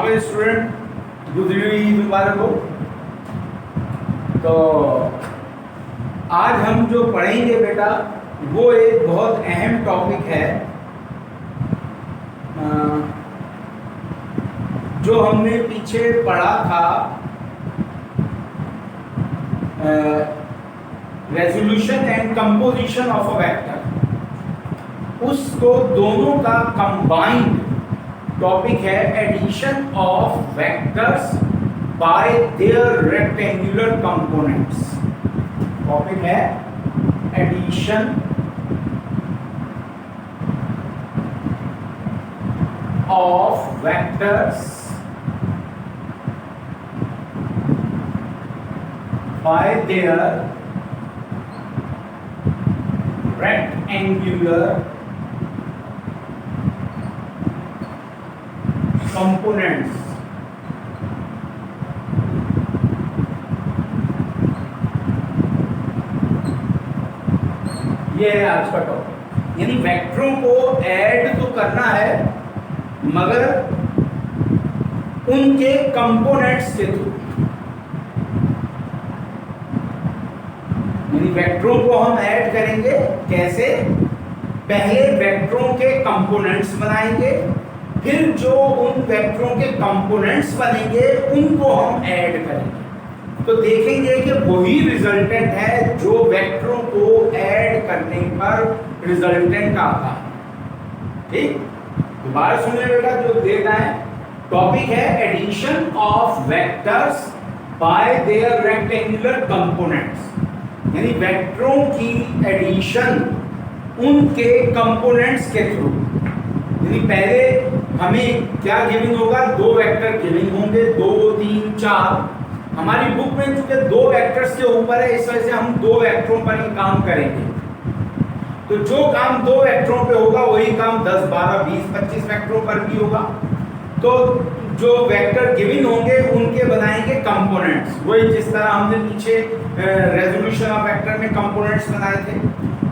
पे स्टूडेंट गुजरी मुबारक हो। तो आज हम जो पढ़ेंगे बेटा वो एक बहुत अहम टॉपिक है जो हमने पीछे पढ़ा था, resolution and composition of a vector. उसको दोनों का कंबाइंड टॉपिक है addition of vectors by their rectangular components. Topic है addition of vectors by their rectangular components। ये है आज का टॉपिक। यानी वेक्टरों को ऐड तो करना है मगर उनके कंपोनेंट्स के थ्रू। वेक्टरों को हम ऐड करेंगे कैसे? पहले वेक्टरों के कंपोनेंट्स बनाएंगे, फिर जो उन वेक्टरों के कंपोनेंट्स बनेंगे उनको हम ऐड करेंगे। तो देखेंगे कि वही रिजल्टेंट है जो वेक्टरों को ऐड करने पर रिजल्टेंट आता है। ठीक, दोबारा सुनिए बेटा, जो देना है टॉपिक है addition of vectors by their rectangular components. यानी वेक्टरों की एडिशन उनके कंपोनेंट्स के थ्रू। यानी पहले हमें क्या गिवन होगा? दो वेक्टर गिवन होंगे, 2, 3, 4। हमारी बुक में चूंकि दो वेक्टर्स के ऊपर है, इस वजह से हम दो वेक्टरों पर ही काम करेंगे। तो जो काम दो वेक्टरों पे होगा वही काम 10, 12, 20, 25 वेक्टरों पर भी होगा। तो जो वेक्टर गिवन होंगे उनके बनाएंगे कंपोनेंट्स। वही जिस तरह हमने पीछे रेजोल्यूशन ऑफ वेक्टर में कंपोनेंट्स बनाए थे।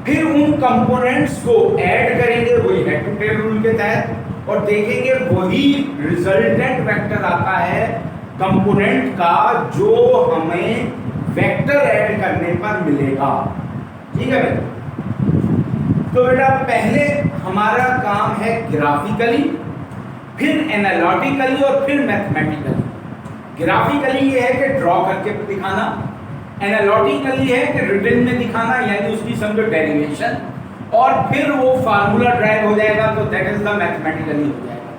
फिर उन कंपोनेंट्स को ऐड करेंगे वही हेड टू टेल रूल के तहत, और देखेंगे वही रिजल्टेंट वेक्टर आता है कंपोनेंट का जो हमें वेक्टर ऐड करने पर मिलेगा। ठीक है बेटा? तो बेटा पहले हमारा काम है ग्राफिकली, फिर एनालिटिकली और फिर मैथमेटिकली। ग्राफिकली ये है कि ड्रॉ करके दिखाना, एनालिटिकली है कि रिटन में दिखाना यानी उसकी समझो डेरिवेशन, और फिर वो फार्मूला ड्राइव हो जाएगा तो दैट इज द मैथमेटिकली हो जाएगा।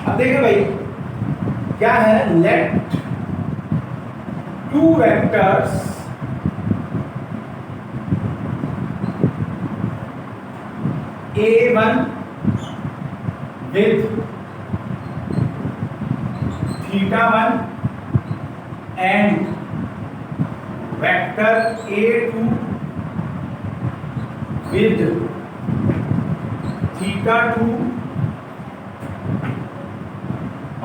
अब देखिए भाई क्या है, let two vectors A1 with θ1 and vector A2 with θ2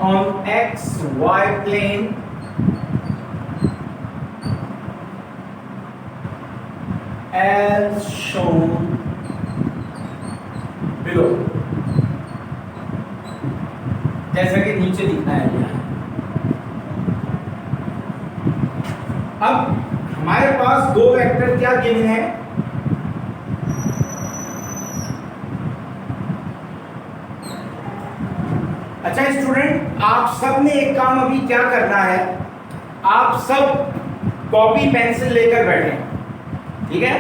on XY plane as shown below। जैसा कि नीचे दिखना है यहाँ। अब हमारे पास दो वेक्टर क्या गिवन है? अच्छा स्टूडेंट, आप सब ने एक काम अभी क्या करना है, आप सब कॉपी पेंसिल लेकर बैठे, ठीक है?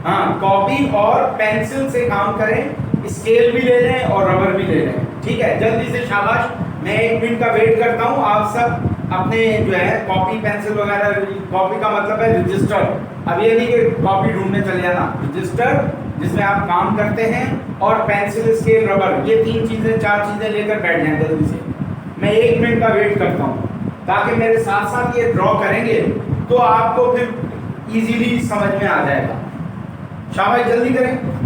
हाँ, कॉपी और पेंसिल से काम करें, स्केल भी ले लें और रबर भी ले लें। ठीक है, जल्दी से शाबाश। मैं 1 मिनट का वेट करता हूँ। आप सब अपने जो है कॉपी पेंसिल वगैरह, कॉपी का मतलब है रजिस्टर। अब ये नहीं कि कॉपी ढूंढने चले जाना, रजिस्टर जिसमें आप काम करते हैं, और पेंसिल, स्केल, रबर, ये 3 चीजें 4 चीजें लेकर बैठ जाएं जल्दी से। मैं 1 मिनट का वेट करता हूँ ताकि मेरे साथ साथ ये ड्रॉ करेंगे तो आपको फिर इजीली समझ में आ जाएगा। शाबाश, जल्दी करें।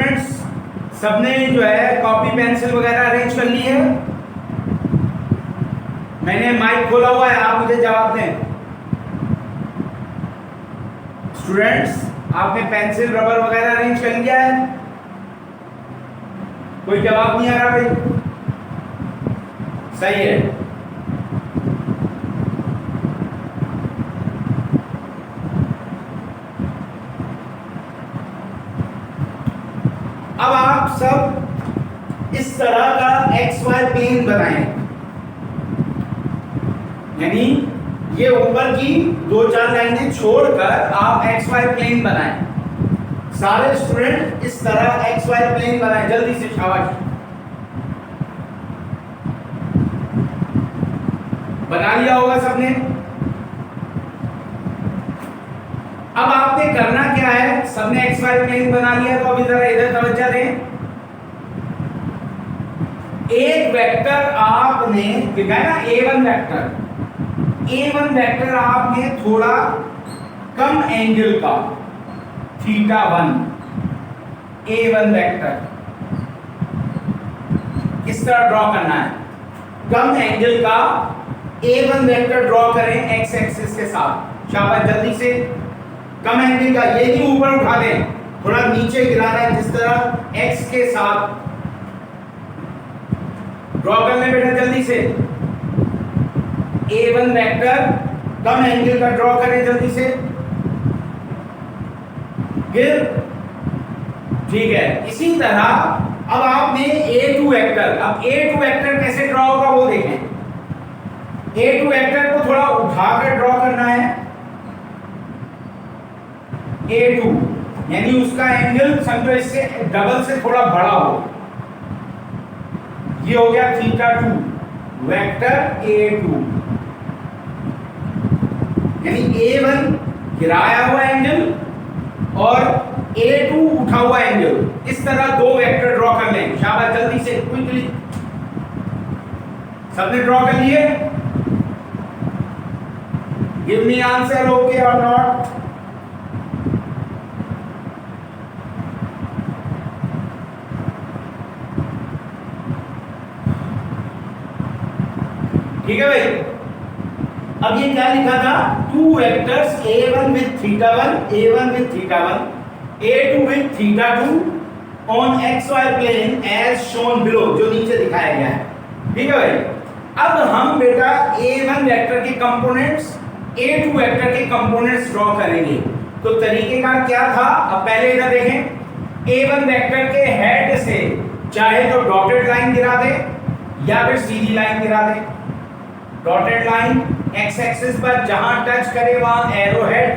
स्टूडेंट्स सबने जो है कॉपी पेंसिल वगैरह अरेंज कर ली है? मैंने माइक खोला हुआ है, आप मुझे जवाब दें। स्टूडेंट्स आपने पेंसिल रबर वगैरह अरेंज कर लिया है? कोई जवाब नहीं आ रहा भाई? सही है। अब आप सब इस तरह का XY प्लेन बनाएं, यानी ये ऊपर की 2-4 लाइनें छोड़कर आप XY प्लेन बनाएं। सारे स्टूडेंट इस तरह XY प्लेन बनाएं, जल्दी से, शाबाश। बना लिया होगा सबने। अब आपने करना क्या है, सबने XY प्लेन बना लिया तो अभी जरा इधर तवज्जो दें। एक वेक्टर आपने लिखा है ना, A1 वेक्टर। A1 वेक्टर आपने थोड़ा कम एंगल का θ1 A1 वेक्टर इस तरह ड्रॉ करना है। कम एंगल का A1 वेक्टर ड्रॉ करें x एक्सिस के साथ। शाबाश, जल्दी से। कम एंगल का, ये नहीं ऊपर उठा दें, थोड़ा नीचे गिराना है, जिस तरह x के साथ ड्रॉ कर लें बेटा, जल्दी से। A1 वेक्टर कम एंगल का ड्रॉ करें जल्दी से। फिर ठीक है, इसी तरह अब आपने A2 वेक्टर, अब A2 वेक्टर कैसे ड्रॉ होगा वो देखें। A2 वेक्टर को थोड़ा उठाकर ड्रॉ करना है। A2 यानी उसका एंगल समझो इससे डबल से थोड़ा बड़ा हो, ये हो गया θ2 वेक्टर A2, यानी A1 गिराया हुआ एंगल और A2 उठा हुआ एंगल। इस तरह दो वेक्टर ड्रॉ कर लें। शाबाश, जल्दी से, क्विकली। सबने ड्रॉ कर लिए? गिव मी आंसर, ओके और नॉट। ठीक है भाई। अब ये क्या लिखा था, to vectors A1 with θ1, A1 with θ1, A2 with θ2 on XY plane as shown below, जो नीचे दिखाया गया है। ठीक है भाई। अब हम बेटा A1 वेक्टर के कंपोनेंट्स, A2 वेक्टर के कंपोनेंट्स ड्रॉ करेंगे। तो तरीकेकार क्या था, अब पहले इधर देखें। A1 वेक्टर के हेड से चाहे तो डॉटेड लाइन गिरा दे या फिर सीधी लाइन गिरा दे। डॉटेड लाइन x एक्सिस पर जहां टच करे वहां एरो हेड।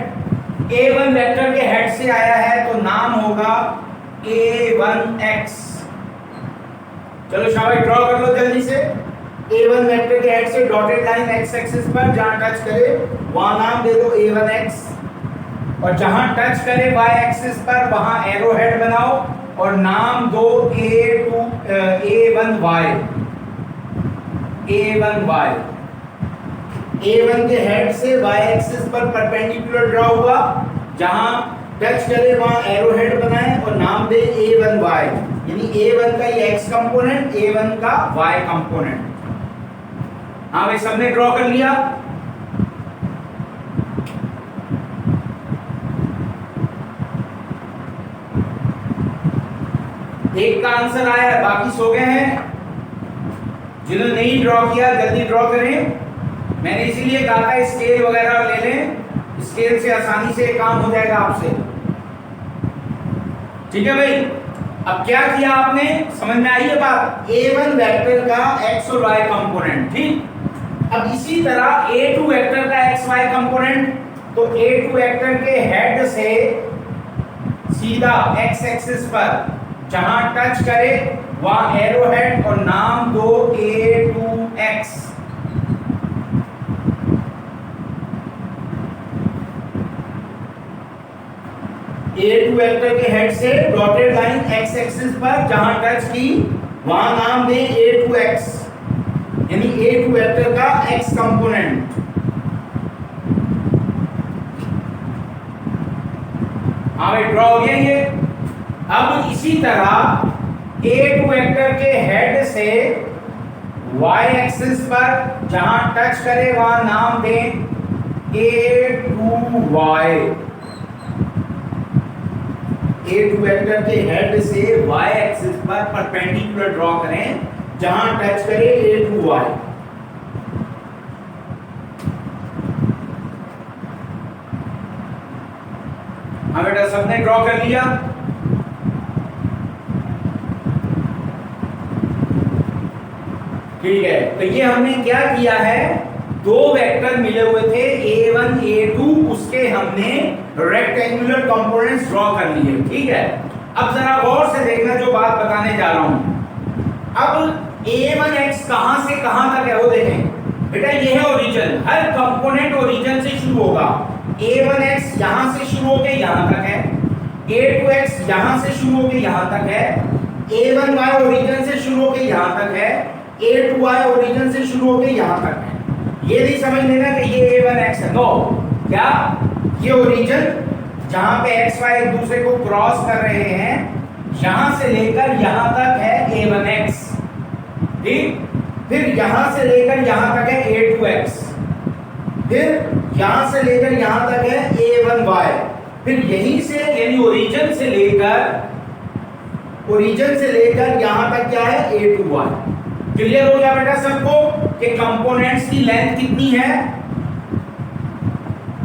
A1 वेक्टर के हेड से आया है तो नाम होगा A1x। चलो शाबाश, ड्रॉ कर लो जल्दी से। A1 वेक्टर के हेड से डॉटेड लाइन x एक्सिस पर जहां टच करे वहां नाम दे दो A1x, और जहां टच करे y एक्सिस पर वहां एरो हेड बनाओ और नाम दो A1y। A1y A1 के हेड से y एक्सिस पर परपेंडिकुलर ड्रॉ हुआ, जहां टच करे वहां एरो हेड बनाए और नाम दे A1y, यानी A1 का ये x कंपोनेंट, A1 का y कंपोनेंट। हाँ भाई, सबने ड्रॉ कर लिया? एक का आंसर आया है, बाकी सो गए हैं। जिन्होंने नहीं ड्रॉ किया जल्दी ड्रॉ करें। मैंने इसीलिए कहा था स्केल वगैरह ले लें, स्केल से आसानी से काम हो जाएगा आपसे। ठीक है भाई। अब क्या किया आपने, समझ में आई है बात। A1 वेक्टर का x और y कंपोनेंट, ठीक। अब इसी तरह A2 वेक्टर का xy कंपोनेंट, तो A2 वेक्टर के हेड से सीधा x एक्सिस पर जहां टच करे वहां एरो हेड और नाम दो A2x। A2 वेक्टर के हेड से डॉटेड लाइन x एक्सिस पर जहां टच की वहां नाम दे A2x, यानी A2 वेक्टर का x कंपोनेंट। हाँ भाई, ड्रॉ हो गया ये। अब इसी तरह A2 वेक्टर के हेड से y एक्सिस पर जहां टच करे वहां नाम दें A2y। A2 वेक्टर के हेड से y एक्सिस पर परपेंडिकुलर ड्रॉ करें जहां टच करे A2y। हाँ बेटा, सबने ड्रॉ कर लिया? ठीक है, तो ये हमने क्या किया है, दो वेक्टर मिले हुए थे A1 A2, उसके हमने रेक्टेंगुलर कंपोनेंट्स ड्रॉ कर लिए। ठीक है, अब जरा गौर से देखना जो बात बताने जा रहा हूं। अब A1x कहां से कहां तक है वो देखें बेटा, ये है ओरिजिन। हर कंपोनेंट ओरिजिन से शुरू होगा। A1x यहां से शुरू होकर यहां तक है, A2x यहां से शुरू होकर यहां तक है, A1y ओरिजिन से शुरू होकर यहां तक है, A2y ओरिजिन से शुरू होकर यहां तक है। ये नहीं समझ लेना कि ये A1x है, नो। क्या ये ओरिजिन जहां पे x y एक दूसरे को क्रॉस कर रहे हैं, यहां से लेकर यहां तक है A1x। ठीक, फिर यहां से लेकर यहां तक है A2x, फिर यहां से लेकर यहां तक है A1y, फिर यहीं से यानी ओरिजिन से लेकर यहां तक क्या है A2y। क्लियर हो गया बेटा सबको कि कंपोनेंट्स की लेंथ कितनी है?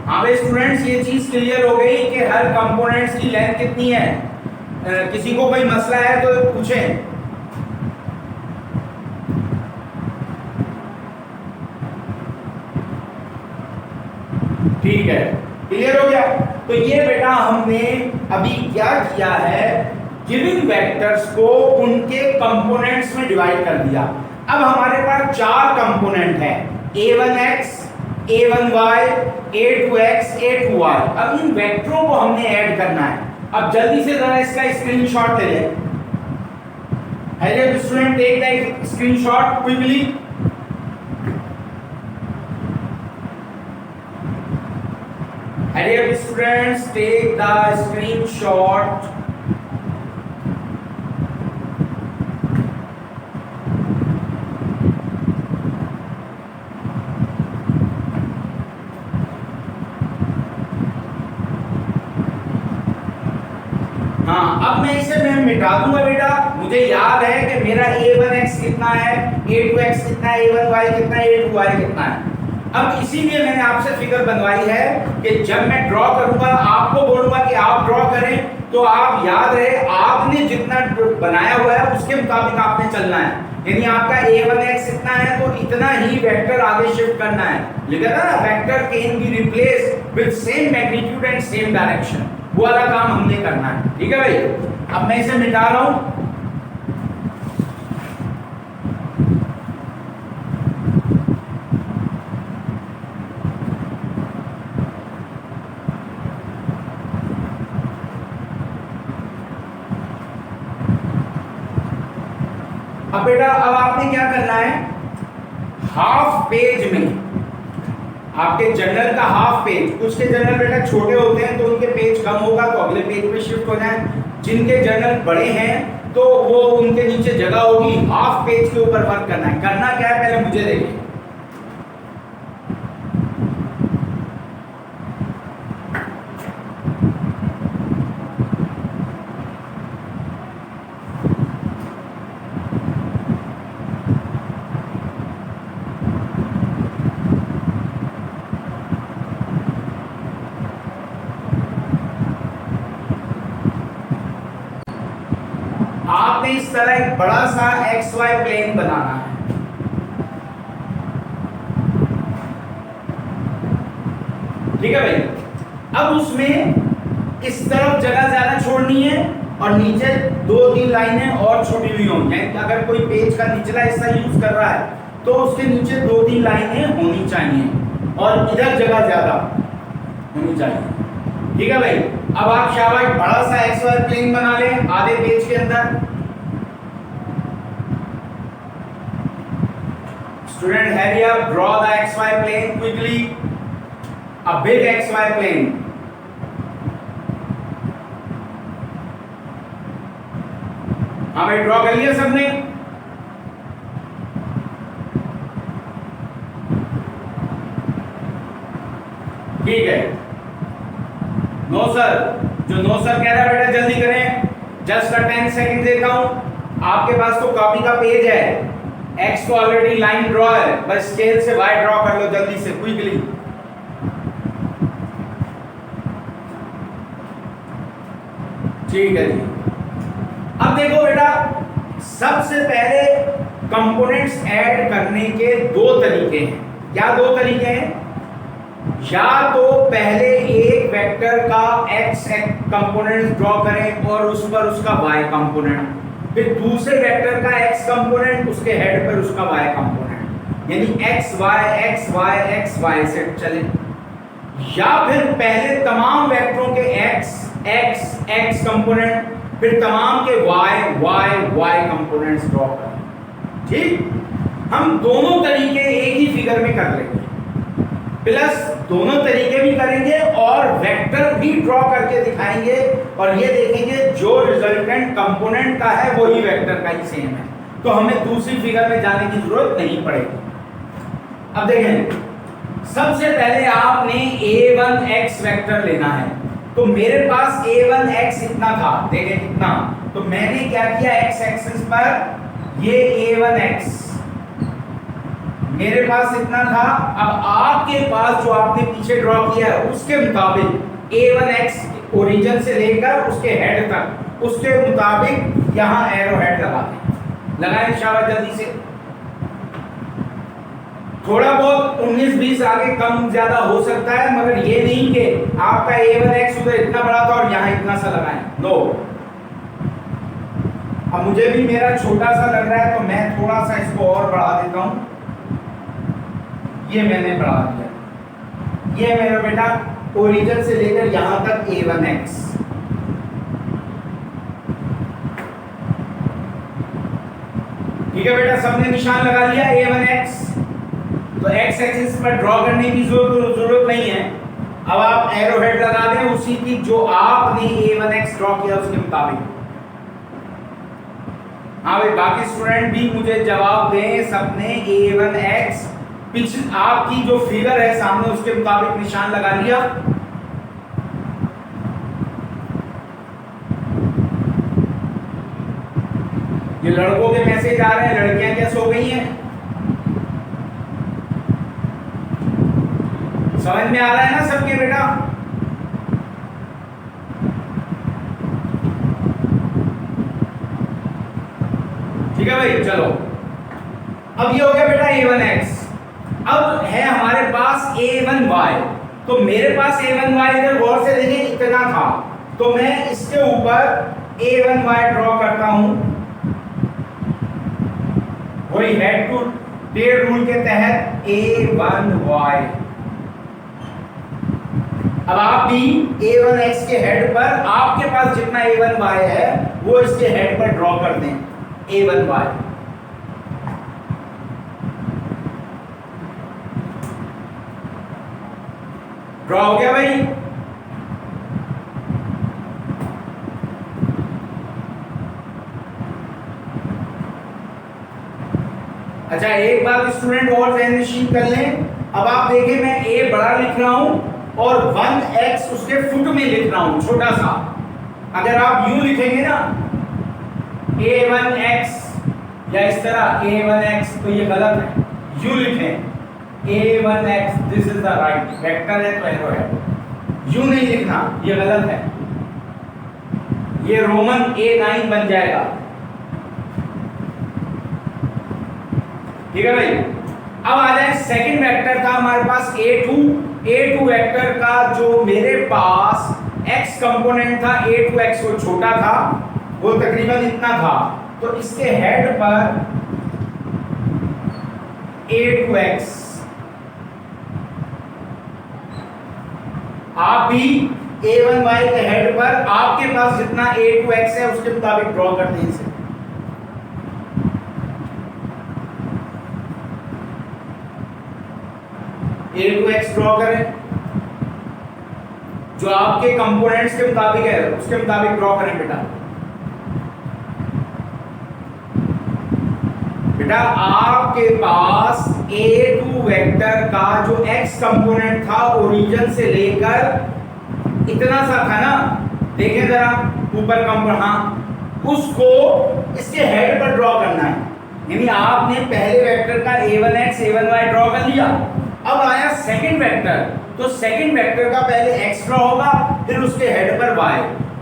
हाँ भाई स्टूडेंट्स, ये चीज क्लियर हो गई कि हर कंपोनेंट्स की लेंथ कितनी है। किसी को कोई मसला है तो पूछें। ठीक है, क्लियर हो गया? तो ये बेटा हमने अभी क्या किया है, गिवन वेक्टर्स को उनके कंपोनेंट्स में डिवाइड कर दिया। अब हमारे पास चार कंपोनेंट है, A1x, A1y, A2x, A2y। अब इन वेक्टरों को हमने ऐड करना है। अब जल्दी से जरा इसका स्क्रीनशॉट ले लें। Hello student, take the screenshot quickly. Hello students, take the screenshot. हाँ, अब मैं इसे मिटा दूंगा बेटा। मुझे याद है कि मेरा A1x कितना है, A2x कितना है, A1y कितना है, A2y कितना है। अब इसीलिए मैंने आपसे फिगर बनवाई है कि जब मैं ड्रॉ करूंगा आपको बोलूंगा कि आप ड्रॉ करें, तो आप याद रहे आपने जितना बनाया हुआ है उसके मुताबिक आपने चलना है। यानी आपका A1x इतना है तो इतना ही वेक्टर आगे शिफ्ट करना है। लिखा था ना, vector can be replace with same magnitude and same direction. वो वाला काम हमने करना है। ठीक है भाई, अब मैं इसे मिटा रहा हूं। अब बेटा, अब आपने क्या करना है, हाफ पेज में आपके जर्नल का हाफ पेज, कुछ के जर्नल बेटा छोटे होते हैं तो उनके पेज कम होगा तो अगले पेज पे शिफ्ट हो जाए। जिनके जर्नल बड़े हैं तो वो उनके नीचे जगह होगी, हाफ पेज के ऊपर वर्क करना है। करना क्या है पहले मुझे देखिए। आपने इस तरह एक बड़ा सा XY प्लेन बनाना है। ठीक है भाई, अब उसमें इस तरफ जगह ज्यादा छोड़नी है और नीचे 2-3 लाइनें और छोटी हुई होंगी। अगर कोई पेज का निचला हिस्सा यूज कर रहा है तो उसके नीचे 2-3 लाइनें होनी चाहिए और इधर जगह ज्यादा होनी चाहिए। ठीक है भाई, अब आप शाबाश बड़ा सा XY प्लेन बना लें आधे पेज के अंदर। Student hurry up, draw the XY plane quickly, a big XY plane। हाँ भाई, ड्रॉ कर लिया सबने? ठीक है। नो सर, जो नो सर कह रहा है बेटा जल्दी करें, जस्ट 10 सेकंड देता हूं। आपके पास तो कॉपी का पेज है, एक्स तो ऑलरेडी लाइन ड्रॉ है, बस स्केल से वाई ड्रॉ कर लो जल्दी से, क्विकली। ठीक है जी। अब देखो बेटा, सबसे पहले कंपोनेंट्स ऐड करने के दो तरीके हैं। क्या दो तरीके हैं? या तो पहले एक वेक्टर का x कंपोनेंट ड्रॉ करें और उस पर उसका y कंपोनेंट, फिर दूसरे वेक्टर का x कंपोनेंट, उसके हेड पर उसका y कंपोनेंट, यानी x y से चले। या फिर पहले तमाम वेक्टरों के x कंपोनेंट, फिर तमाम के y कंपोनेंट्स ड्रॉ करें। ठीक, हम दोनों तरीके एक ही फिगर में कर लेंगे, प्लस दोनों तरीके भी करेंगे और वेक्टर भी ड्रॉ करके दिखाएंगे, और ये देखेंगे जो रिजल्टेंट कंपोनेंट का है वही वेक्टर का ही सेम है, तो हमें दूसरी फिगर में जाने की जरूरत नहीं पड़ेगी। अब देखें, सबसे पहले आपने a1x वेक्टर लेना है। तो मेरे पास a1x इतना था, देखें कितना, तो मैंने क्या किया, x एक्सिस पर ये a1x मेरे पास इतना था। अब आपके पास जो आपने पीछे ड्रॉ किया है उसके मुताबिक a1x ओरिजिन से लेकर उसके हेड तक, उसके मुताबिक यहां एरो हेड लगाते हैं। लगाएं शाबाश जल्दी से। थोड़ा बहुत 19-20 आगे कम ज्यादा हो सकता है, मगर ये नहीं कि आपका a1x उधर इतना बड़ा था और यहां इतना सा लगाएं। नो, अब मुझे भी मेरा छोटा सा लग रहा है तो मैं थोड़ा सा इसको और बढ़ा देता हूं। ये मैंने बढ़ा दिया। ये मेरा बेटा ओरिजिन से लेकर यहां तक a1x। ठीक है बेटा, सबने निशान लगा लिया a1x। तो x एक्सिस पर ड्रॉ करने की जरूरत नहीं है। अब आप एरो हेड लगा दें उसी की जो आपने a1x ड्रॉ किया उसके मुताबिक। हाँ भाई, बाकी स्टूडेंट भी मुझे जवाब दें, सबने a1x पिछली आपकी जो फिगर है सामने उसके मुताबिक निशान लगा लिया। ये लड़कों के मैसेज आ रहे हैं, लड़कियां क्या सो गई हैं? समझ में आ रहा है ना सबके बेटा? ठीक है भाई, चलो। अब ये हो गया बेटा a1x। अब है हमारे पास a1y। तो मेरे पास a1y इधर गौर से देखिए इतना था, तो मैं इसके ऊपर a1y ड्रॉ करता हूं, वही हेड टू टेल रूल के तहत a1y। अब आप भी a1x के हेड पर आपके पास जितना a1y है वो इसके हेड पर ड्रॉ कर दें, a1y। ड्रॉ हो गया भाई? अच्छा, एक बात स्टूडेंट और ध्यान नशीन कर लें। अब आप देखें, मैं a बड़ा लिख रहा हूं और 1x उसके फुट में लिख रहा हूं, छोटा सा। अगर आप u लिखेंगे ना a1x या इस तरह a1x, तो ये गलत है। u लिखें a1x, this is the right vector है तो एरो है। u नहीं लिखना, ये गलत है, ये रोमन a9 बन जाएगा। ठीक है भाई। अब आ जाए, सेकंड वेक्टर था हमारे पास a2 वेक्टर का, जो मेरे पास x कंपोनेंट था a2x, वो छोटा था, वो तकरीबन इतना था, तो इसके हेड पर a2x। आप भी a1y के हेड पर आपके पास जितना a2x है उसके मुताबिक ड्रॉ कर दें इसे। a2x ड्रॉ करें, जो आपके कंपोनेंट्स के मुताबिक है उसके मुताबिक ड्रॉ करें बेटा। बेटा आपके पास A2 वेक्टर का जो x कंपोनेंट था ओरिजिन से लेकर इतना सा था ना, देखें जरा ऊपर कंपोनेंट, हाँ, उसको इसके हेड पर ड्रॉ करना है। यानी आपने पहले वेक्टर का a1x a1y ड्रॉ कर लिया, अब आया सेकंड वेक्टर, तो सेकंड वेक्टर का पहले x ड्रॉ होगा, फिर उसके हेड पर y।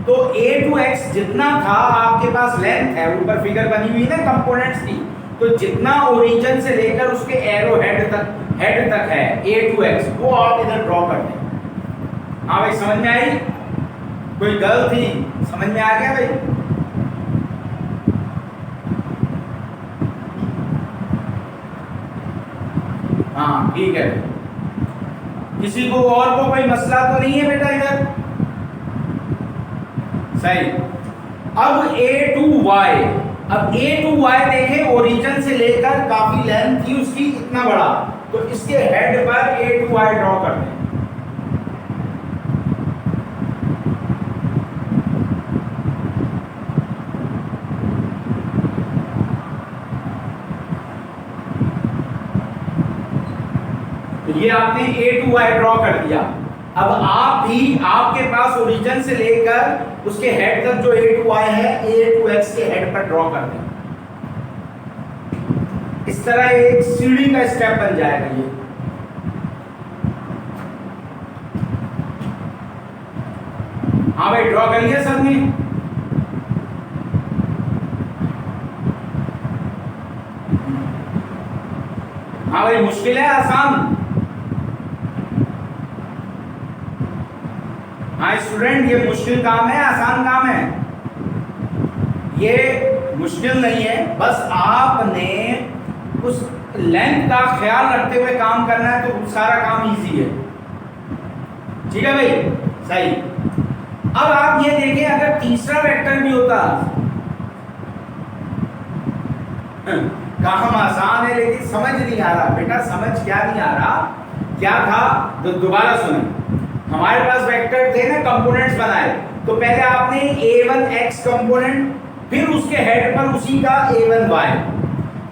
तो a2x जितना था आपके पास लेंथ है, ऊपर फिगर बनी हुई है ना कंपोनेंट्स की, तो जितना ओरिजिन से लेकर उसके एरो हेड तक है a2x, वो आप इधर ड्रॉ कर दें। हाँ भाई समझ में आई? कोई गल थी? समझ में आ गया भाई? हाँ ठीक है। किसी को और को कोई मसला तो नहीं है बेटा इधर? सही। अब A2y, अब A2y देखें ओरिजिन से लेकर काफी लेंथ थी उसकी, इतना बड़ा, तो इसके हेड पर A2y ड्रॉ कर दें। ये आपने A2y ड्रॉ कर दिया। अब आप भी, आपके पास ओरिजिन से लेकर उसके हेड तक जो A2y है, A2x के हेड पर ड्रॉ कर दें। इस तरह एक सीढ़ी का स्टेप बन जाएगा ये। हाँ भाई ड्रॉ कर लिया सबने? हाँ भाई मुश्किल है आसान? हाँ स्टूडेंट, ये मुश्किल काम है आसान काम है? ये मुश्किल नहीं है, बस आपने उस लेंथ का ख्याल रखते हुए काम करना है, तो सारा काम इजी है। ठीक है भाई? सही। अब आप ये देखें, अगर तीसरा वेक्टर भी होता, काम आसान है लेकिन समझ नहीं आ रहा बेटा, समझ क्या नहीं आ रहा, क्या था? तो दोबारा सुने, हमारे पास वेक्टर थे ना, कंपोनेंट्स बनाए, तो पहले आपने a1x कंपोनेंट, फिर उसके हेड पर उसी का a1y,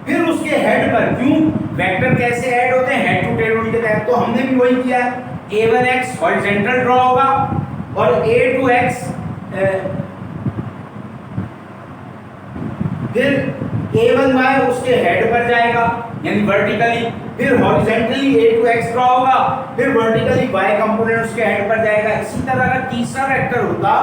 फिर उसके हेड पर, क्यों वेक्टर कैसे ऐड होते हैं? हेड टू टेल रूल के तहत। तो हमने भी वही किया, a1x हॉरिजॉन्टल ड्रॉ होगा और a2x फिर a1y उसके हेड पर जाएगा यानी वर्टिकली, फिर हॉरिजॉन्टली a2x ड्रॉ होगा, फिर वर्टिकली y कंपोनेंट उसके हेड पर जाएगा। इसी तरह अगर तीसरा वेक्टर होता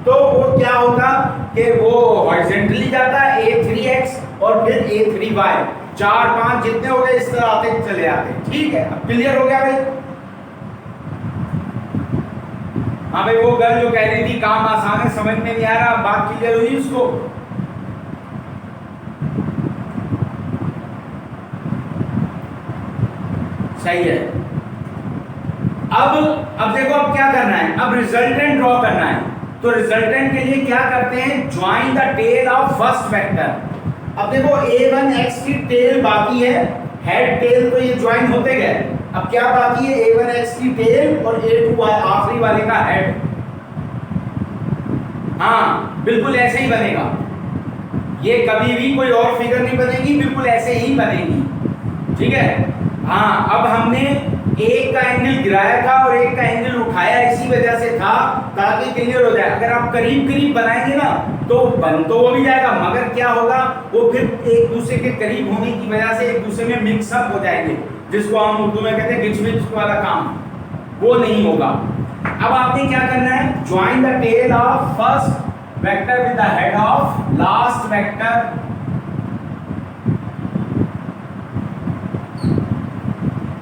तो वो क्या होता कि वो हॉरिजॉन्टली जाता है a3x और फिर a3y, 4 5 जितने हो गए इस तरह आते चले आते। ठीक है, अब क्लियर हो गया भाई? हाँ भाई, वो गर्ल जो कह रही थी काम आसान है, समझ में नहीं आ रहा, बात क्लियर हुई उसको? सही है। अब देखो, अब क्या करना है? अब रिजल्टेंट ड्रॉ करना है। तो रिजल्टेंट के लिए क्या करते हैं? Join the tail of first vector. अब देखो a1x की टेल बाकी है, हेड टेल तो ये ज्वाइन होते गए। अब क्या बाकी है? a1x की टेल और a2y आखिरी वाले का हेड। हाँ बिल्कुल ऐसे ही बनेगा, ये कभी भी कोई और फिगर नहीं बनेगी, बिल्कुल ऐसे ही बनेगी। ठीक है? हाँ, अब हमने एक का एंगल गिराया था और एक का एंगल उठाया, इसी वजह से था ताकि क्लियर हो जाए। अगर आप करीब करीब बनाएंगे ना तो बन तो वो भी जाएगा, मगर क्या होगा, वो फिर एक दूसरे के करीब होने की वजह से एक दूसरे में मिक्सअप हो जाएंगे, जिसको हम उर्दू में कहते हैं गिचमिच वाला काम, वो नहीं होगा। अब आपने क्या करना है? Join the tail of first vector with the head of last vector.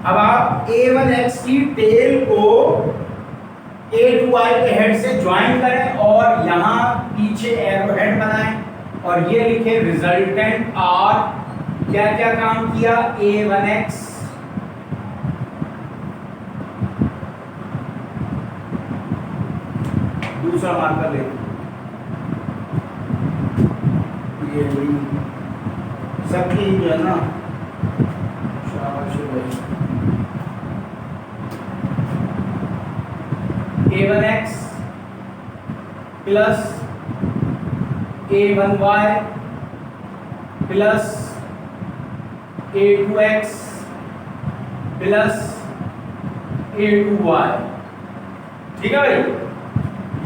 अब आप a1x की टेल को a2y के हेड से ज्वाइन करें और यहां पीछे एरो हेड बनाएं और ये लिखे रिजल्टेंट और क्या क्या काम किया? a1x दूसरा मार्कर ले, ये सबकी जो है ना, शाबाश भाई, a1x plus a1y plus a2x plus a2y। ठीक है भाई,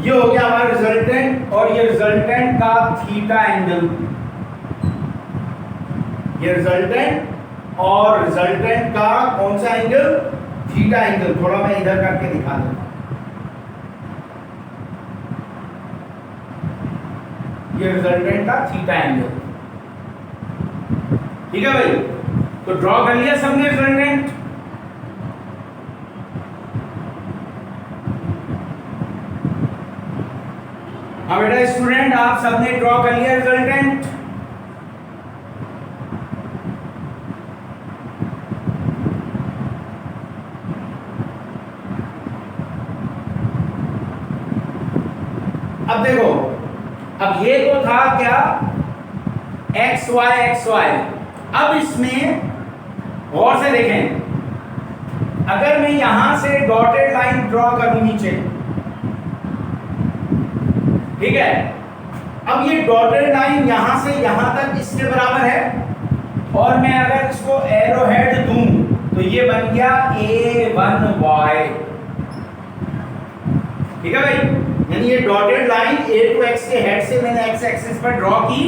ये हो गया हमारा रिजल्टेंट, और ये रिजल्टेंट का थीटा एंगल, ये रिजल्टेंट और रिजल्टेंट का कौन सा एंगल, थीटा एंगल। थोड़ा मैं इधर करके दिखा दूं, ये रिजल्टेंट का थीटा एंगल। ठीक है भाई, तो ड्रॉ कर लिया सबने रिजल्टेंट। हाँ बेटा स्टूडेंट, आप सबने ड्रॉ कर लिया रिजल्टेंट। अब देखो, अब ये तो था क्या, एक्स वाई। अब इसमें गौर से देखें, अगर मैं यहां से डॉटेड लाइन ड्रॉ करूं नीचे, ठीक है, अब ये डॉटेड लाइन यहां से यहां तक इसके बराबर है, और मैं अगर इसको एरो हेड दूं तो ये बन गया a1y। ठीक है भाई, यानी ये डॉटेड लाइन a2x के हेड से मैंने x एक्सिस पर ड्रॉ की,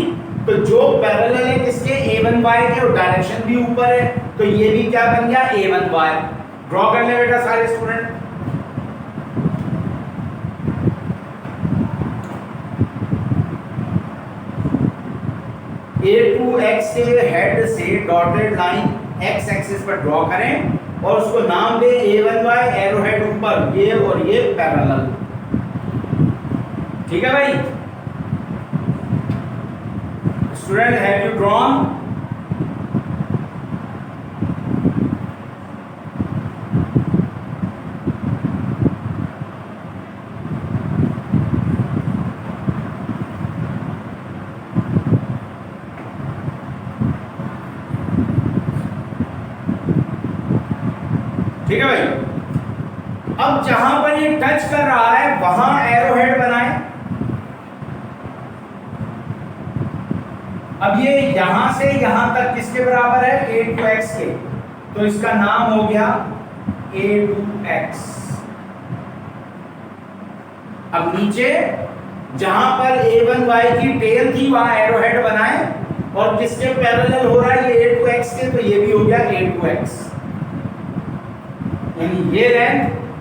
तो जो पैरेलल है किसके, a1y के, और डायरेक्शन भी ऊपर है, तो ये भी क्या बन गया, a1y। ड्रॉ कर ले बेटा सारे स्टूडेंट। a2x के हेड से डॉटेड लाइन x एक्सिस पर ड्रॉ करें, और उसको नाम दे a1y, एरो हेड ऊपर, ये और ये पैरेलल। ठीक है भाई स्टूडेंट, हैव यू ड्रॉन? ठीक है भाई, अब जहां पर ये टच कर रहा है वहां एरो हेड बनाए। अब ये यहां से यहां तक किसके बराबर है, a2x के, तो इसका नाम हो गया a2x। अब नीचे जहां पर a1y की टेल थी वहां एरो हेड बनाए, और किसके पैरेलल हो रहा है, ये a2x के, तो ये भी हो गया a2x। यानी ये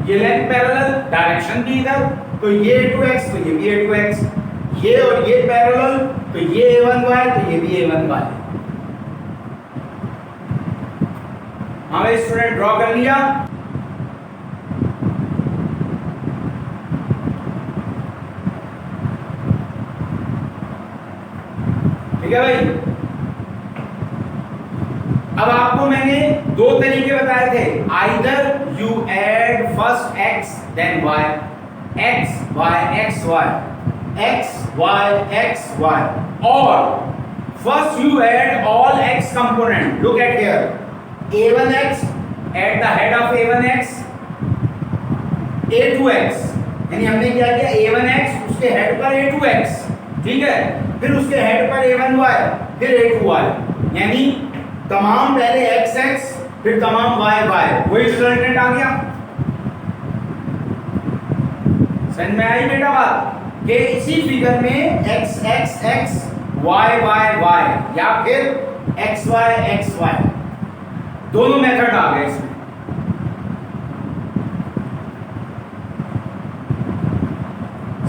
लेंथ पैरेलल, डायरेक्शन भी इधर, तो ये a2x, तो ये भी a2x, ये और ये पैरेलल, तो ये a1y, तो ये भी a1y। हमें स्टूडेंट ड्रॉ कर लिया। ठीक है भाई, अब आपको मैंने दो तरीके बताए थे, either you add first x then y, x y x y, x y x y, or first you add all x component. Look at here, a1x, add the head of a1x, a2x, यानी हमने क्या किया, a1x उसके head पर a2x, ठीक है, फिर उसके हेड पर a1y, फिर a2y, यानी तमाम पहले xx फिर तमाम y, वही रिजल्टेंट आ गया। समझ में आई बेटा बात, कि इसी फिगर में x x x y y y या फिर x y x y, दोनों मेथड आ गए इसमें।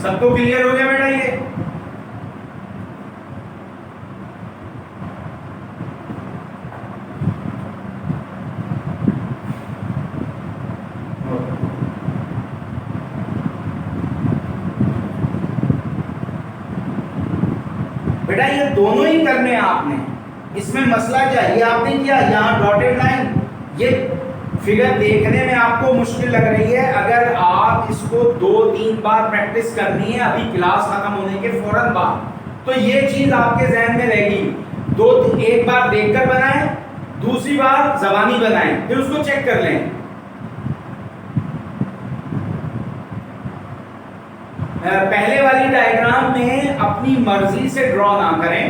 सबको क्लियर हो गया बेटा ये? बेटा ये दोनों ही करने हैं आपने, इसमें मसला क्या है, ये आपने किया, यहाँ डॉटेड लाइन, ये फिगर देखने में आपको मुश्किल लग रही है, अगर आप इसको 2-3 बार प्रैक्टिस करनी है अभी क्लास खत्म होने के फौरन बाद, तो ये चीज आपके जहन में रहेगी। एक बार देखकर बनाएं, दूसरी बार ज़बानी बनाएं, फिर उसको चेक कर लें। पहले वाली डायग्राम में अपनी मर्जी से ड्रॉ ना करें,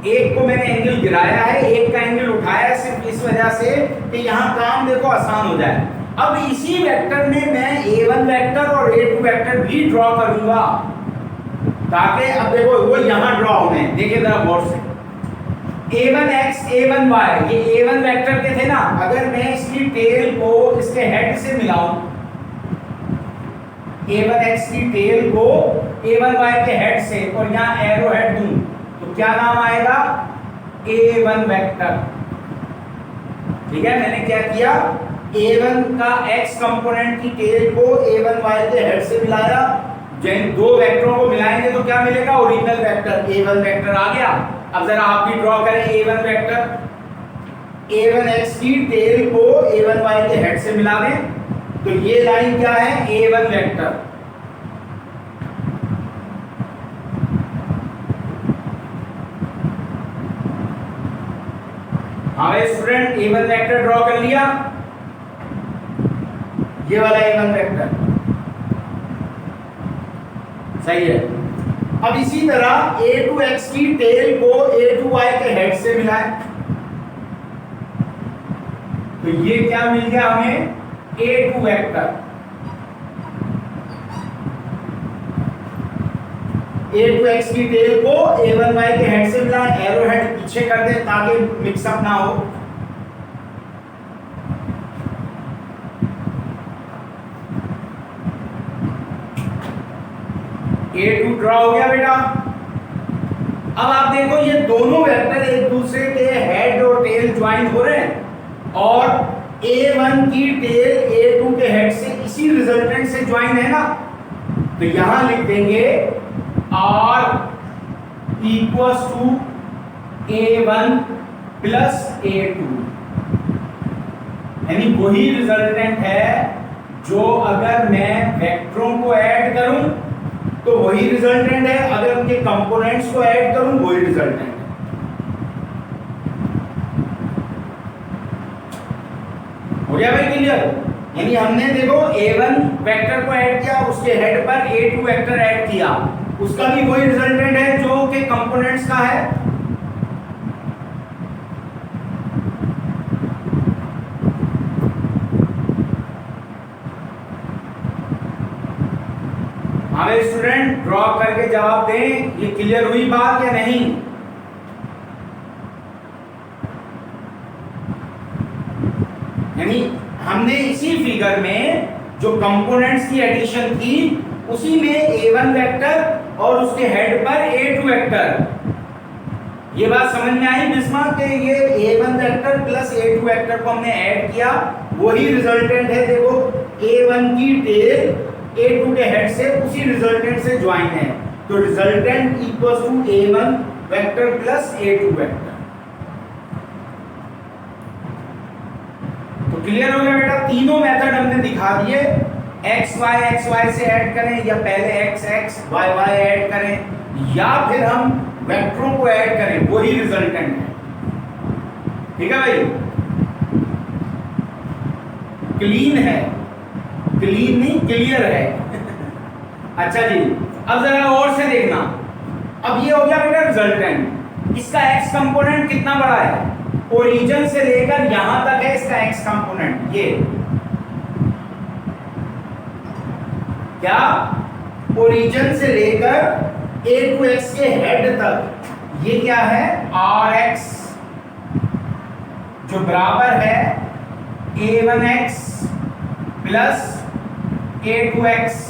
एक को मैंने एंगल गिराया है, एक का एंगल उठाया है, सिर्फ इस वजह से कि यहाँ काम देखो आसान हो जाए। अब इसी वेक्टर में मैं a1 वेक्टर और a2 वेक्टर भी ड्रॉ करूंगा, ताकि अब देखो वो यहाँ ड्रॉ होने हैं, देखिए जरा गौर से। a1x a1y ये a1 वेक्टर के थे ना, अगर मैं इसकी टेल को इसके हेड से मिलाऊं, a1x की टेल को a1y के हेड से और यहाँ एरो हेड दूं, तो क्या नाम आएगा? a1 vector. ठीक है, मैंने क्या किया, a1 का x कंपोनेंट की टेल को a1y के हेड से मिलाया। जब दो वेक्टरों को मिलाएंगे तो क्या मिलेगा? ओरिजिनल वेक्टर a1 वेक्टर आ गया। अब जरा आप भी ड्रॉ करें a1 वेक्टर, a1x की टेल को a1y के हेड से मिला दें, तो ये लाइन क्या है? a1 vector. हाँ स्टूडेंट, a1 वेक्टर ड्रॉ कर लिया, ये वाला a1 वेक्टर सही है। अब इसी तरह a2x की टेल को a2y के हेड से मिलाएं, तो ये क्या मिल गया हमें? a2 vector. a2x की टेल को a1y के हेड से मिलाएं, एरो हेड पीछे कर दें ताकि मिक्सअप ना हो। a2 ड्रॉ हो गया बेटा। अब आप देखो ये दोनों वेक्टर एक दूसरे के हेड और टेल ज्वाइन हो रहे हैं और a1 की टेल a2 के हेड से इसी रिजल्टेंट से ज्वाइन है ना, तो यहां लिख देंगे r equals to a1 plus a2, यानी वही रिजल्टेंट है जो अगर मैं वेक्टरों को ऐड करूं तो वही रिजल्टेंट है, अगर उनके कंपोनेंट्स को ऐड करूं वही रिजल्टेंट है। हो गया भाई क्लियर? यानी हमने देखो a1 वेक्टर को ऐड किया, उसके हेड पर a2 वेक्टर ऐड किया, उसका भी वही रिजल्टेंट है जो के कंपोनेंट्स का है। हमें स्टूडेंट ड्रॉ करके जवाब दें, ये क्लियर हुई बात या नहीं? यानी हमने इसी फिगर में जो कंपोनेंट्स की एडिशन थी उसी में a1 वेक्टर और उसके हेड पर a2 वेक्टर, ये बात समझ में आई बिस्मा के ये a1 vector plus a2 vector को हमने ऐड किया, वही रिजल्टेंट है। देखो a1 की टेल a2 के हेड से उसी रिजल्टेंट से ज्वाइन है, तो resultant equals to a1 vector plus a2 vector. तो क्लियर हो गया बेटा? तीनों मेथड हमने दिखा दिए, x y से ऐड करें या पहले x y ऐड करें या फिर हम वेक्टरों को ऐड करें, वही रिजल्टेंट है। ठीक है भाई? क्लीन है, क्लीन नहीं क्लियर है। अच्छा जी, अब जरा और से देखना। अब ये हो गया बेटा रिजल्टेंट, इसका x कंपोनेंट कितना बड़ा है? ओरिजिन से लेकर यहां तक है इसका x कंपोनेंट, ये क्या ओरिजिन से लेकर a2x के हेड तक, ये क्या है? rx जो बराबर है a1x प्लस a2x,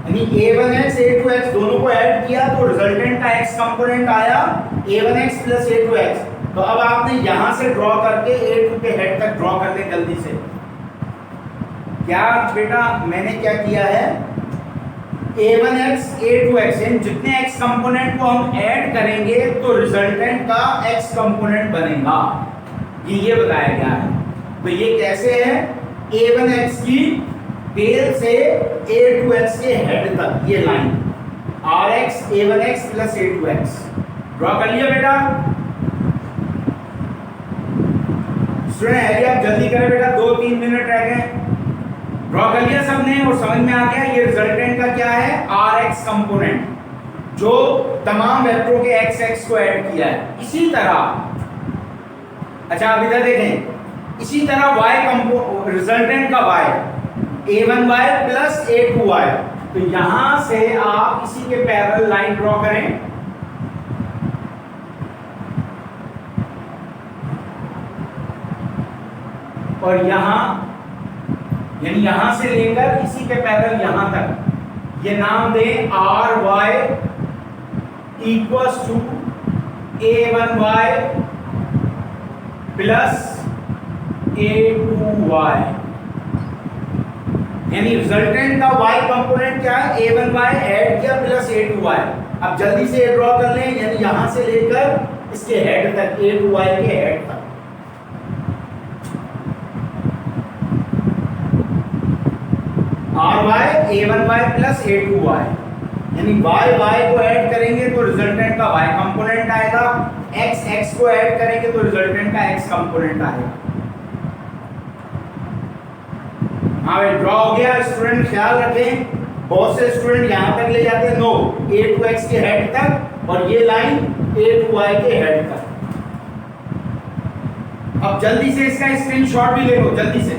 यानी a1x a2x दोनों को ऐड किया तो रिजल्टेंट का x कंपोनेंट आया a1x प्लस a2x। तो अब आपने यहां से ड्रॉ करके a2 के हेड तक ड्रॉ कर ले जल्दी से। क्या बेटा मैंने क्या किया है? a1x a2x इन जितने x कंपोनेंट को हम ऐड करेंगे तो रिजल्टेंट का x कंपोनेंट बनेगा, ये बताया गया है। तो ये कैसे है? a1x की टेल से a2x के हेड तक ये line rx a1x plus a2x draw कर लिया बेटा? स्टूडेंट आप जल्दी करें बेटा, 2-3 मिनट रह गए। ड्रॉ कर लिया सबने और समझ में आ गया ये रिजल्टेंट का क्या है? rx कंपोनेंट जो तमाम वेक्टरों के एक्स एक्स को ऐड किया है। इसी तरह अच्छा अब इधर देखें, इसी तरह y रिजल्टेंट का y a1y प्लस a2y, तो यहां से आप इसी के पैरेलल लाइन ड्रॉ करें और यहां यानी यहां से लेकर इसी के पैरेलल यहां तक ये नाम दें R Y equals to a1y plus a2y, यानी रिजल्टेंट का y कंपोनेंट क्या है, a1y ऐड किया प्लस a2y। अब जल्दी से ये ड्रॉ कर लें, यानी यहां से लेकर इसके हेड तक a2y के हेड तक। ry a1y प्लस a2y, यानी y को ऐड करेंगे तो रिजल्टेंट का y कंपोनेंट आएगा, x को ऐड करेंगे तो रिजल्टेंट का x कंपोनेंट आएगा। हाँ भाई ड्रॉ हो गया। स्टूडेंट ख्याल रखें, बहुत से स्टूडेंट यहां तक ले जाते हैं नो a2x के हेड तक और ये लाइन a2y के हेड तक। अब जल्दी से इसका स्क्रीनशॉट भी ले लो, जल्दी से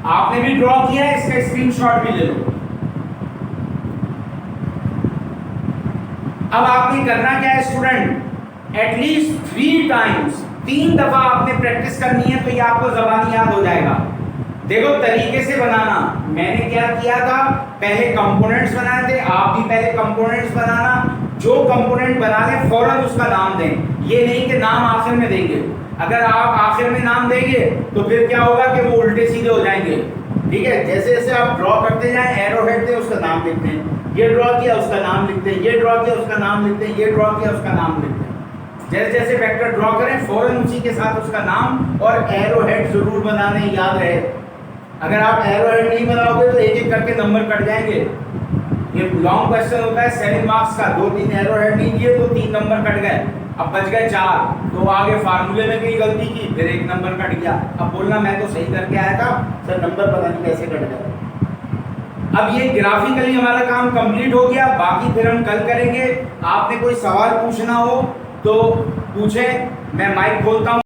आपने भी ड्रॉ किया है, इसका स्क्रीनशॉट भी ले लो। अब आपने करना क्या है स्टूडेंट, एटलीस्ट 3 टाइम्स, 3 दफा आपने प्रैक्टिस करनी है, तो ये आपको ज़बानी याद हो जाएगा। देखो तरीके से बनाना, मैंने क्या किया था, पहले कंपोनेंट्स बनाए थे, आप भी पहले कंपोनेंट्स बनाना, जो कंपोनेंट बना लें फौरन उसका नाम दें। ये नहीं कि नाम आखिर में देंगे, अगर आप आखिर में नाम देंगे तो फिर क्या होगा कि वो उल्टे सीधे हो जाएंगे। ठीक है, जैसे जैसे आप ड्रॉ करते जाएं, एरो हेड थे उसका नाम लिखते हैं, ये ड्रॉ किया उसका नाम लिखते हैं, ये ड्रॉ किया उसका नाम लिखते हैं, ये ड्रॉ किया उसका नाम लिखते हैं। जैसे जैसे वेक्टर ड्रॉ करें फौरन उसी के साथ उसका नाम और एरो हेड जरूर बनाने, याद रहे। अगर आप एरो हेड नहीं बनाओगे तो एक एक करके नंबर कट जाएंगे। ये लॉन्ग क्वेश्चन होता है 7 मार्क्स का, 2-3 एरो हेड नहीं दिए तो 3 नंबर कट गए, अब बच गए 4, तो आगे फार्मूले में कहीं गलती की फिर 1 नंबर कट गया। अब बोलना मैं तो सही करके आया था सर, नंबर पता नहीं कैसे कट गए। अब ये ग्राफिकली हमारा काम कंप्लीट हो गया, बाकी फिर हम कल करेंगे। आपने कोई सवाल पूछना हो तो पूछें, मैं माइक खोलता हूँ।